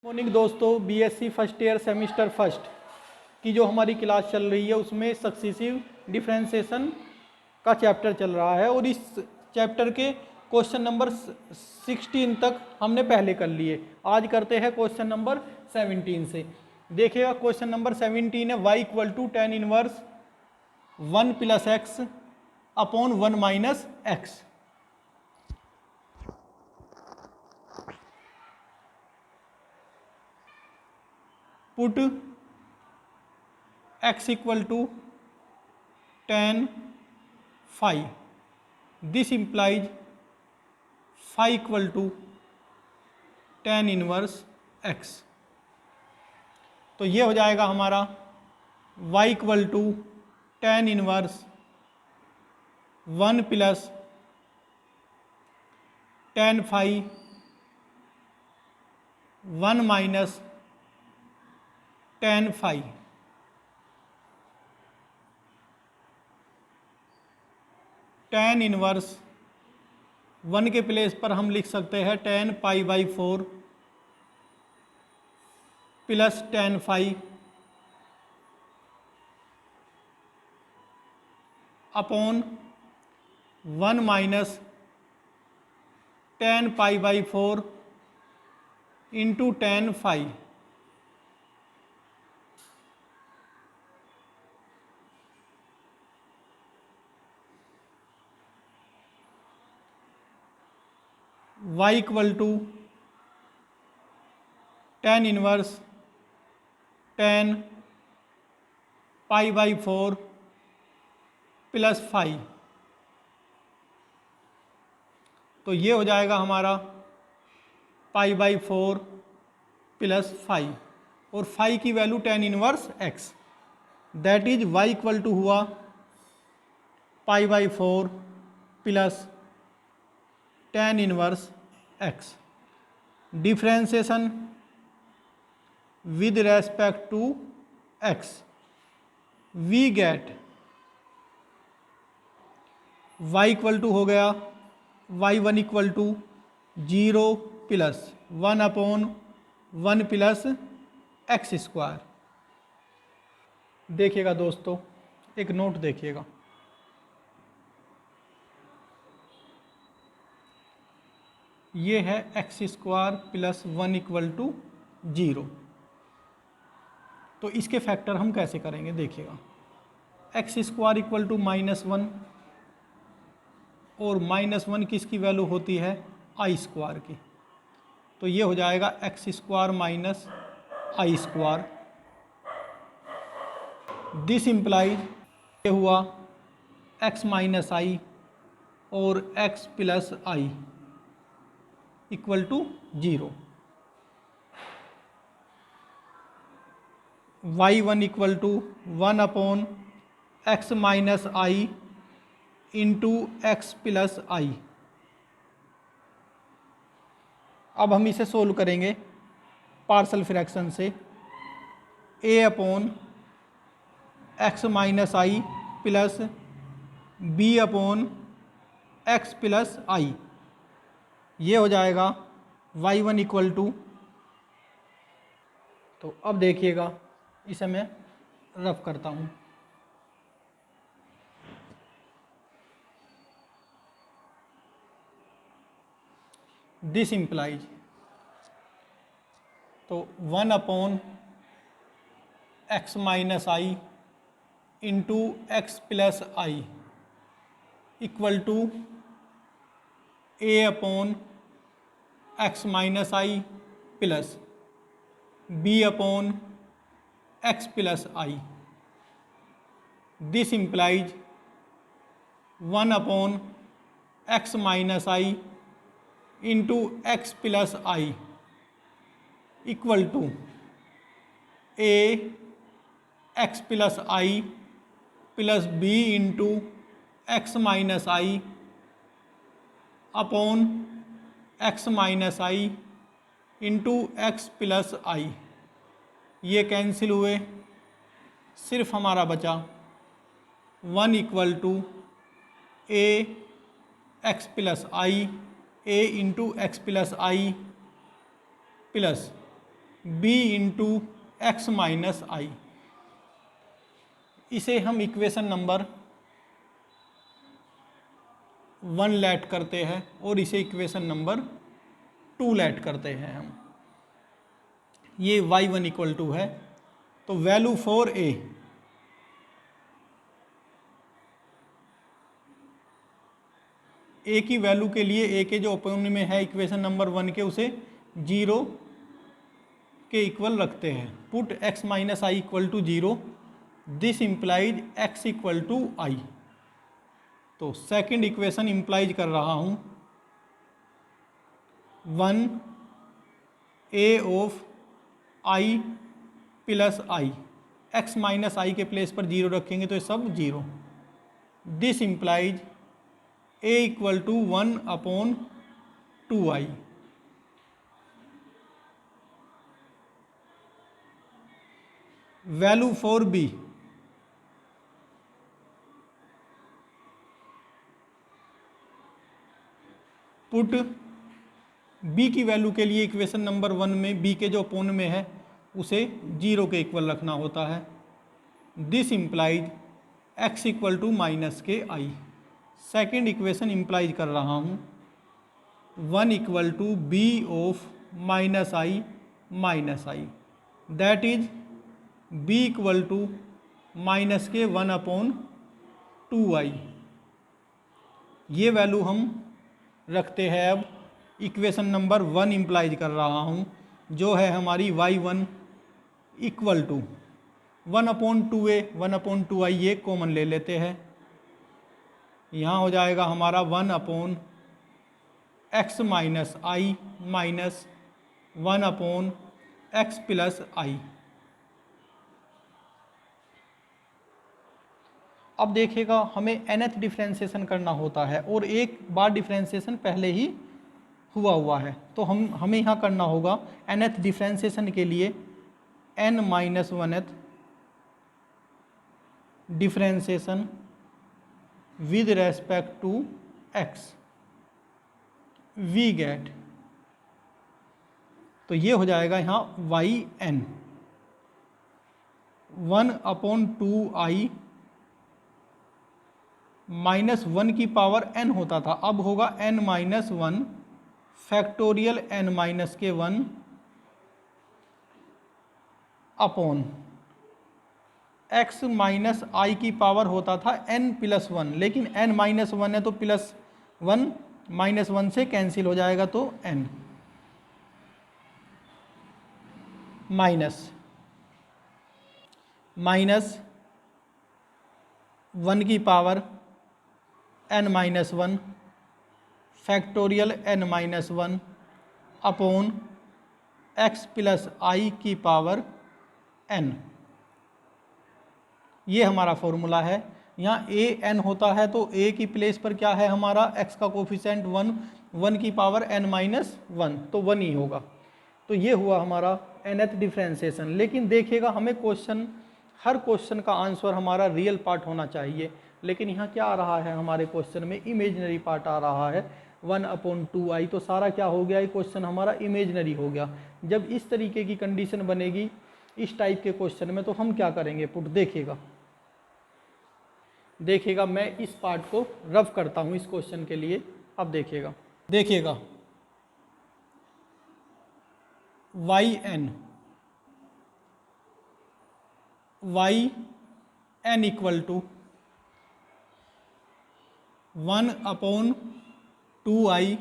Morning दोस्तों, BSc first year semester first की जो हमारी क्लास चल रही है उसमें सक्सीसिव डिफरेंशिएशन का चैप्टर चल रहा है और इस चैप्टर के क्वेश्चन नंबर 16 तक हमने पहले कर लिए। आज करते हैं क्वेश्चन नंबर 17 से। देखिएगा क्वेश्चन नंबर 17 है y equal to tan inverse 1 plus x upon 1 minus x. Put x equal to tan phi, this implies phi equal to tan inverse x। तो ये हो जाएगा हमारा y equal to tan inverse 1 plus tan phi 1 minus tan phi। tan inverse 1 के place पर हम लिख सकते हैं tan pi by 4 plus tan phi upon 1 minus tan pi by 4 into tan phi। y equal to tan inverse tan pi by 4 plus phi। तो ये हो जाएगा हमारा पाई बाई 4 प्लस phi और phi की value tan inverse x, that is y equal to हुआ pi by 4 plus tan inverse x। Differentiation with respect to x, we get y equal to हो गया y1 equal to 0 plus 1 upon 1 plus x square. देखिएगा दोस्तों, एक note देखिएगा, ये है x square plus 1 equal to 0। तो इसके फैक्टर हम कैसे करेंगे? देखिएगा, एक्स स्क्वायर इक्वल टू -1 और -1 किसकी वैल्यू होती है? आई स्क्वायर की। तो ये हो जाएगा x square minus i square. This implies ये हुआ एक्स माइनस आई और x plus i equal to 0। y1 equal to 1 upon x minus i into x plus i. अब हम इसे सोल्व करेंगे पार्शल फ्रैक्शन से। a upon x minus i plus b upon x plus i. ये हो जाएगा y1 equal to, तो अब देखिएगा इसे मैं रफ करता हूँ। दिस इम्प्लाइज, तो 1 upon x minus i into x plus i equal to a upon x minus i plus b upon x plus i. This implies 1 upon x minus i into x plus i equal to a x plus i plus b into x minus i upon x minus i into x plus i. ये cancel हुए, सिर्फ हमारा बचा 1 equal to a x plus i, a into x plus i plus b into x minus i. इसे हम equation number 1 late करते हैं और इसे इक्वेशन नंबर 2 लेट करते हैं हम। ये y1 इक्वल टू है, तो वैल्यू फॉर ए की वैल्यू के लिए ए के जो ओपोजिट में है इक्वेशन नंबर 1 के, उसे 0 के इक्वल रखते हैं। Put x minus i equal to 0, this implies x equal to i. तो सेकंड इक्वेशन इम्प्लाइज कर रहा हूँ 1 a of i plus i. x minus i के प्लेस पर 0 रखेंगे तो ये सब 0। This implies a equal to 1 upon 2i। Value for b, put b की वैल्यू के लिए इक्वेशन नंबर 1 में b के जो अपोन में है उसे 0 के इक्वल रखना होता है। This implies x equal to minus k i. Second equation implies कर रहा हूँ 1 equal to b of minus i, that is b equal to minus k 1 upon 2i। ये वैल्यू हम रखते हैं अब इक्वेशन नंबर 1 इम्प्लाइज कर रहा हूँ, जो है हमारी y1 equal to 1 upon 2a 1 upon 2i। ये कॉमन ले लेते हैं, यहाँ हो जाएगा हमारा 1 upon x minus I minus 1 upon x plus i. अब देखिएगा हमें nth डिफ्रेंशिएशन करना होता है और एक बार डिफ्रेंशिएशन पहले ही हुआ है, तो हमें यहाँ करना होगा nth डिफ्रेंशिएशन के लिए n minus 1th differentiation with respect to x we get. तो ये हो जाएगा यहाँ yn 1 अपॉन 2i माइनस 1 की पावर n होता था, अब होगा n minus 1 factorial n minus k 1 upon x minus i की पावर होता था n प्लस 1, लेकिन n माइनस 1 है तो प्लस 1 माइनस 1 से कैंसिल हो जाएगा, तो n माइनस 1 की power n minus 1 factorial n minus 1 upon x plus i की पावर n। ये हमारा फॉर्मूला है। यहाँ a n होता है तो a की प्लेस पर क्या है हमारा x का कोफिशिएंट 1 की पावर n माइनस 1, तो 1 ही होगा। तो ये हुआ हमारा nth डिफ्रेंशिएशन। लेकिन देखिएगा हमें हर क्वेश्चन का आंसर हमारा रियल पार्ट होना चाहिए, लेकिन यहाँ क्या आ रहा है हमारे क्वेश्चन में इमेजिनरी पार्ट आ रहा है 1 अपॉन 2i। तो सारा क्या हो गया, ये क्वेश्चन हमारा इमेजिनरी हो गया। जब इस तरीके की कंडीशन बनेगी इस टाइप के क्वेश्चन में, तो हम क्या करेंगे पुट, देखिएगा मैं इस पार्ट को रफ करता हूँ इस क्वेश्चन के लिए। अब देखिएगा yn equal to 1 upon 2i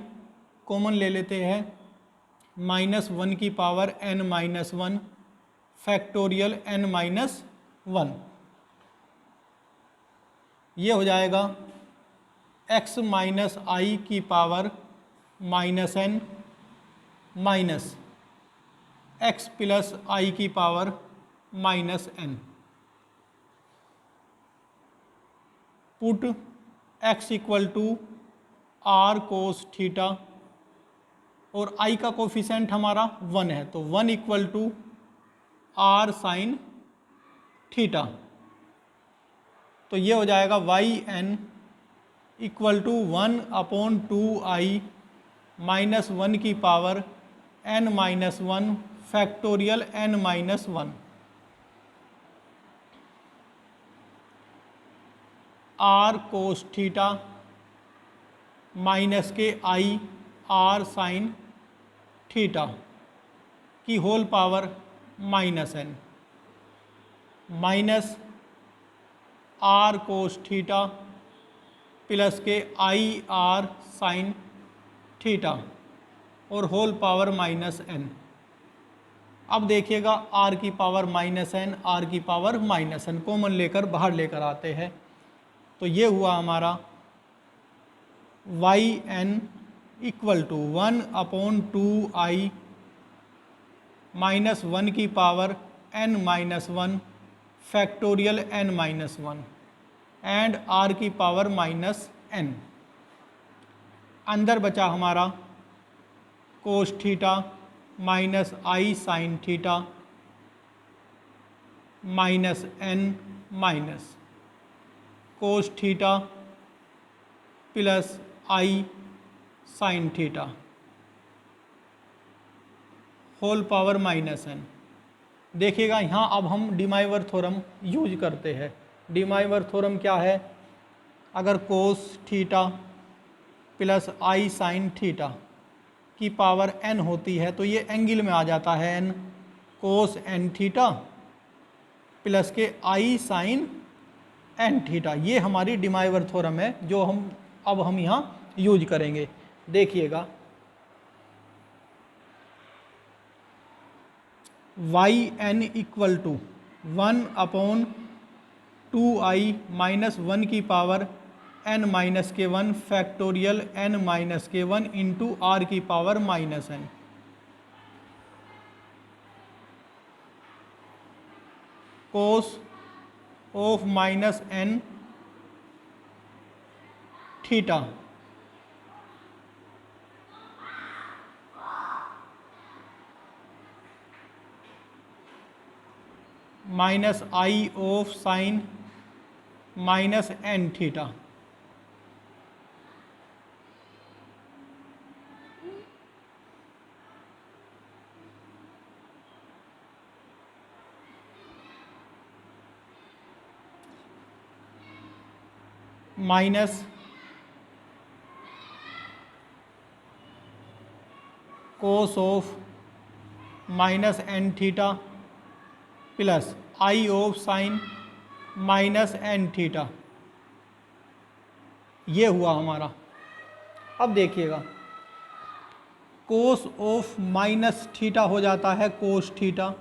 common ले लेते हैं, माइनस 1 की power n minus 1 factorial n minus 1। ये हो जाएगा x माइनस आई की power minus n minus x plus i की power minus n। Put x equal to r cos theta और i का कोफिशिएंट हमारा 1 है, तो 1 equal to r sine theta. तो ये हो जाएगा yn equal to 1 upon 2i minus 1 की power n minus 1 factorial n minus 1 r cos theta minus के i r साइन थीटा की whole power minus n minus r cos theta plus के i r sine theta और whole power minus n। अब देखिएगा r की power minus n, r की power minus n common लेकर बाहर लेकर आते हैं, तो ये हुआ हमारा Y N equal to 1/2i minus 1 की power n minus 1 factorial n minus 1 and r की पावर माइनस n। अंदर बचा हमारा cos theta minus i sine theta minus n minus cos theta plus i sine theta whole power minus n। देखिएगा यहाँ अब हम De Moivre theorem use करते हैं। डिमाइवर थ्योरम क्या है? अगर कोस theta plus i sine theta की पावर n होती है तो ये एंगल में आ जाता है n कोस n थीटा प्लस के i साइन n थीटा। ये हमारी डिमाइवर थ्योरम है जो हम यहाँ यूज करेंगे। देखिएगा y N equal to 1/2i minus 1 की power n minus k 1 factorial n minus k 1 into r की power minus n। Cos of minus n theta minus i of sine minus n theta. Minus cos of minus n theta plus i of sine minus n theta. ये हुआ हमारा। अब देखिएगा cos of minus theta हो जाता है कोस theta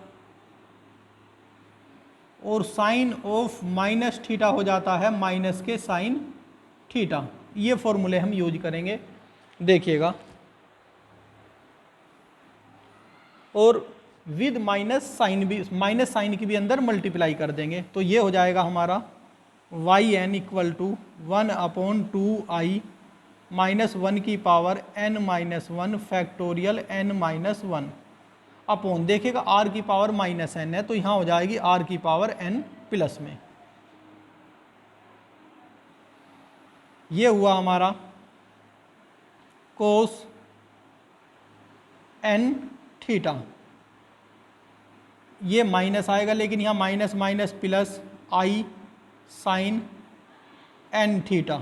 और sign of minus theta हो जाता है माइनस के साइन थीटा। ये फॉर्मूले हम यूज करेंगे। देखिएगा और विद माइनस साइन की भी अंदर मल्टीप्लाई कर देंगे तो ये हो जाएगा हमारा Y N equal to 1/2i minus 1 की power n minus 1 factorial n minus 1 upon, देखिएगा r की पावर माइनस n है तो यहाँ हो जाएगी r की पावर n प्लस में। ये हुआ हमारा कोस n थीटा। ये माइनस आएगा लेकिन यहाँ minus minus plus i sine n theta.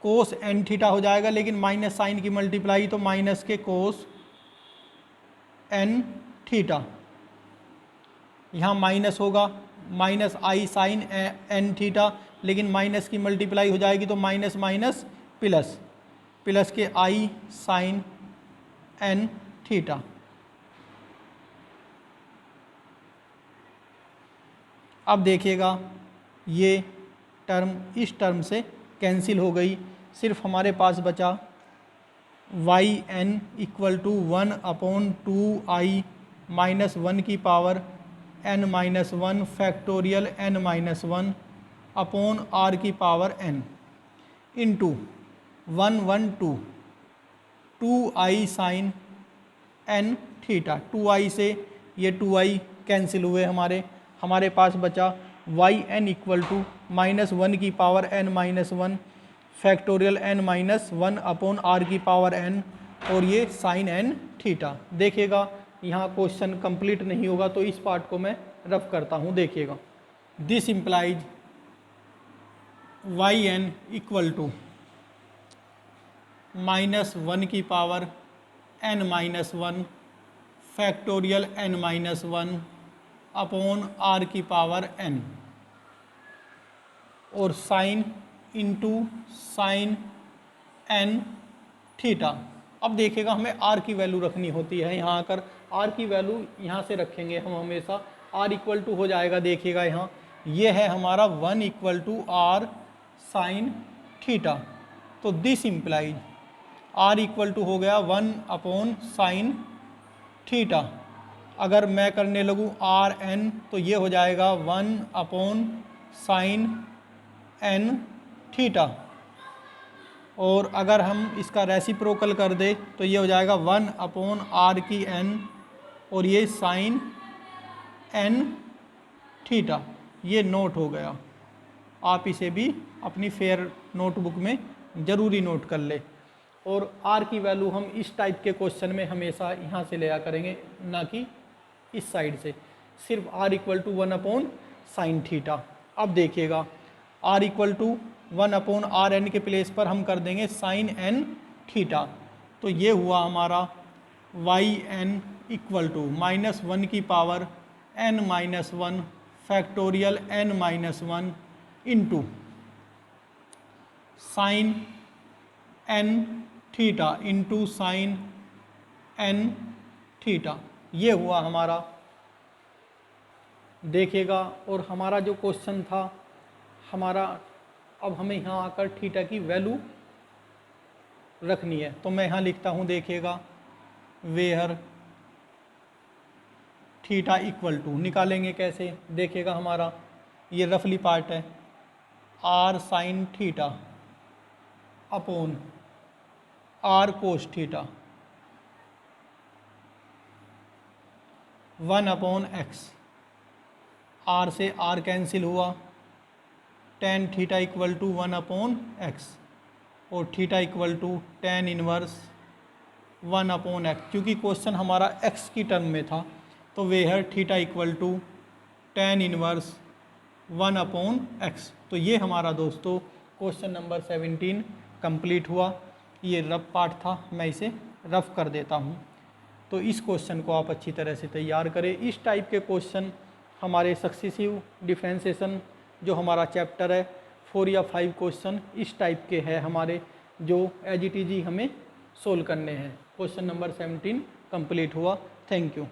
Cos n theta हो जाएगा लेकिन माइनस साइन की मल्टीप्लाई तो माइनस के कोस n थीटा। यहाँ माइनस होगा minus i sine n theta लेकिन माइनस की मल्टीप्लाई हो जाएगी तो माइनस माइनस प्लस प्लस के i साइन n थीटा। अब देखिएगा ये टर्म इस टर्म से कैंसिल हो गई, सिर्फ हमारे पास बचा Y N equal to 1/2i minus 1 की power n minus 1 factorial n minus 1 upon r की power n into 2i sine n theta. 2i से ये 2i कैंसिल हुए हमारे पास बचा Y N equal to minus 1 की power n minus 1 factorial n minus 1 upon r की power n और ये साइन एन थीटा। देखिएगा यहाँ क्वेश्चन कंप्लीट नहीं होगा तो इस पार्ट को मैं रफ करता हूँ। देखिएगा, this implies Y N equal to -1 की power n-1 factorial n-1 upon r की पावर n और sine into sine n theta. अब देखिएगा हमें r की वैल्यू रखनी होती है। यहाँ आकर r की वैल्यू यहाँ से रखेंगे हम हमेशा। r इक्वल टू हो जाएगा, देखिएगा यहाँ ये है हमारा 1 equal to r sine theta. तो this implies r equal to हो गया 1 अपॉन साइन थीटा। अगर मैं करने लगूँ आर एन तो ये हो जाएगा 1 अपॉन साइन एन थीटा। और अगर हम इसका रेसिप्रोकल कर दे तो ये हो जाएगा 1 अपॉन आर की एन और ये साइन एन थीटा। ये नोट हो गया, आप इसे भी अपनी फेयर नोटबुक में ज़रूरी नोट कर ले। और आर की वैल्यू हम इस टाइप के क्वेश्चन में हमेशा यहाँ से लिया करेंगे, ना कि इस साइड से। सिर्फ R equal to 1 upon sine theta. अब देखिएगा R equal to 1 upon R N के प्लेस पर हम कर देंगे साइन एन थीटा। तो ये हुआ हमारा वाई एन इक्वल टू -1 की power n-1 factorial n-1 into sine N theta into sine N theta. ये हुआ हमारा। देखिएगा, और हमारा जो क्वेश्चन था हमारा, अब हमें यहाँ आकर थीटा की वैल्यू रखनी है। तो मैं यहाँ लिखता हूँ, देखिएगा वेयर थीटा इक्वल टू, निकालेंगे कैसे, देखिएगा हमारा ये रफली पार्ट है, r sine theta upon r cos theta 1 upon x. R से आर कैंसिल हुआ, tan theta equal to 1 upon x और theta equal to tan inverse 1 upon x. क्योंकि क्वेश्चन हमारा एक्स की टर्म में था तो where theta equal to tan inverse 1 upon x. तो ये हमारा दोस्तों क्वेश्चन नंबर 17 कंप्लीट हुआ। ये रफ पार्ट था, मैं इसे रफ कर देता हूँ। तो इस क्वेश्चन को आप अच्छी तरह से तैयार करें। इस टाइप के क्वेश्चन हमारे सक्सेसिव डिफरेंशिएशन जो हमारा चैप्टर है 4 या 5 क्वेश्चन इस टाइप के हैं हमारे, जो एज इट इज हमें सोल्व करने हैं। क्वेश्चन नंबर 17 कंप्लीट हुआ। Thank you.